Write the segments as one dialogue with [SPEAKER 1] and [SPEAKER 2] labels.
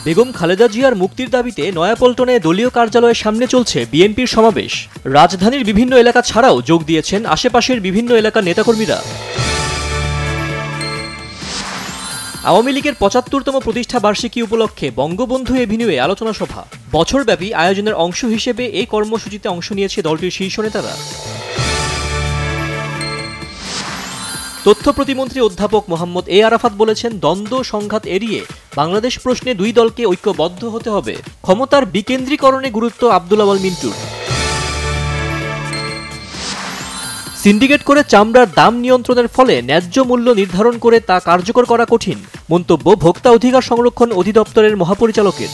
[SPEAKER 1] বেগম খালেদা জিয়ার মুক্তির দাবিতে নয়াপল্টনে দলীয় কার্যালয়ের সামনে চলছে বিএনপির সমাবেশ। রাজধানীর বিভিন্ন এলাকা ছাড়াও যোগ দিয়েছেন আশেপাশের বিভিন্ন এলাকার নেতাকর্মীরা। আওয়ামী লীগের ৭৫তম প্রতিষ্ঠা বার্ষিকী উপলক্ষে বঙ্গবন্ধু এভিনিউয়ে আলোচনা সভা। বছরব্যাপী আয়োজনের অংশ হিসেবে এই কর্মসূচিতে অংশ নিয়েছে দলটির শীর্ষ নেতারা। তথ্য প্রতিমন্ত্রী অধ্যাপক মোহাম্মদ এ আরাফাত বলেছেন, দ্বন্দ্ব সংঘাত এড়িয়ে বাংলাদেশ প্রশ্নে দুই দলকে ঐক্যবদ্ধ হতে হবে। ক্ষমতার বিকেন্দ্রীকরণে গুরুত্ব আব্দুল আওয়াল মিন্টুর। সিন্ডিকেট করে চামড়ার দাম নিয়ন্ত্রণের ফলে ন্যায্য মূল্য নির্ধারণ করে তা কার্যকর করা কঠিন, মন্তব্য ভোক্তা অধিকার সংরক্ষণ অধিদপ্তরের মহাপরিচালকের।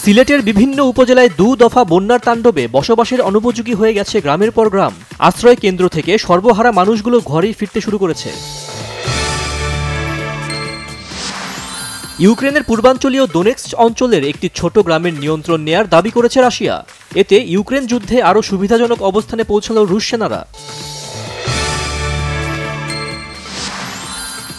[SPEAKER 1] সিলেটের বিভিন্ন উপজেলায় ২ দফা বন্যার তাণ্ডবে বসবাসের অনুপযোগী হয়ে গেছে গ্রামের পর গ্রাম। আশ্রয় কেন্দ্র থেকে সর্বহারা মানুষগুলো ঘরেই ফিরতে শুরু করেছে। ইউক্রেনের পূর্বাঞ্চলীয় দোনেটস্ক অঞ্চলের একটি ছোট গ্রামের নিয়ন্ত্রণ নেয়ার দাবি করেছে রাশিয়া। এতে ইউক্রেন যুদ্ধে আরও সুবিধাজনক অবস্থানে পৌঁছাল রুশ সেনারা।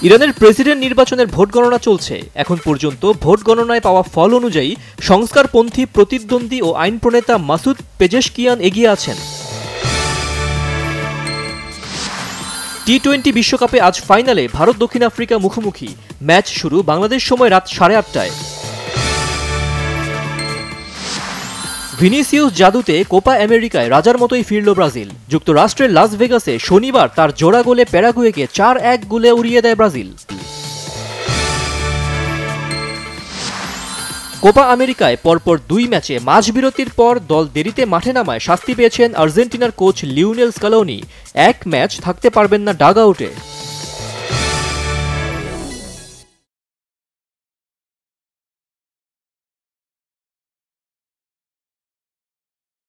[SPEAKER 1] ইরানের প্রেসিডেন্ট নির্বাচনের ভোট গণনা চলছে। এখন পর্যন্ত ভোট গণনায় পাওয়া ফল অনুযায়ী সংস্কারপন্থী প্রতিদ্বন্দ্বী ও আইন প্রণেতা মাসুদ পেজেশকিয়ান এগিয়ে আছেন। টি-20 বিশ্বকাপে আজ ফাইনালে ভারত দক্ষিণ আফ্রিকা মুখোমুখি। ম্যাচ শুরু বাংলাদেশ সময় রাত 8:30টায়। ভিনিসিয়াস জাদুতে কোপা আমেরিকায় রাজার মতোই ফিরল ব্রাজিল। যুক্তরাষ্ট্রের লাস ভেগাসে শনিবার তার জোড়া গোলে প্যারাগুয়েকে 4-1 গোলে উড়িয়ে দেয় ব্রাজিল। কোপা আমেরিকায় পরপর 2 ম্যাচে মাঝবিরতির পর দল দেরিতে মাঠে নামায় শাস্তি পেয়েছেন আর্জেন্টিনার কোচ লিওনেল স্কালোনি। 1 ম্যাচ থাকতে পারবেন না ডাগ আউটে।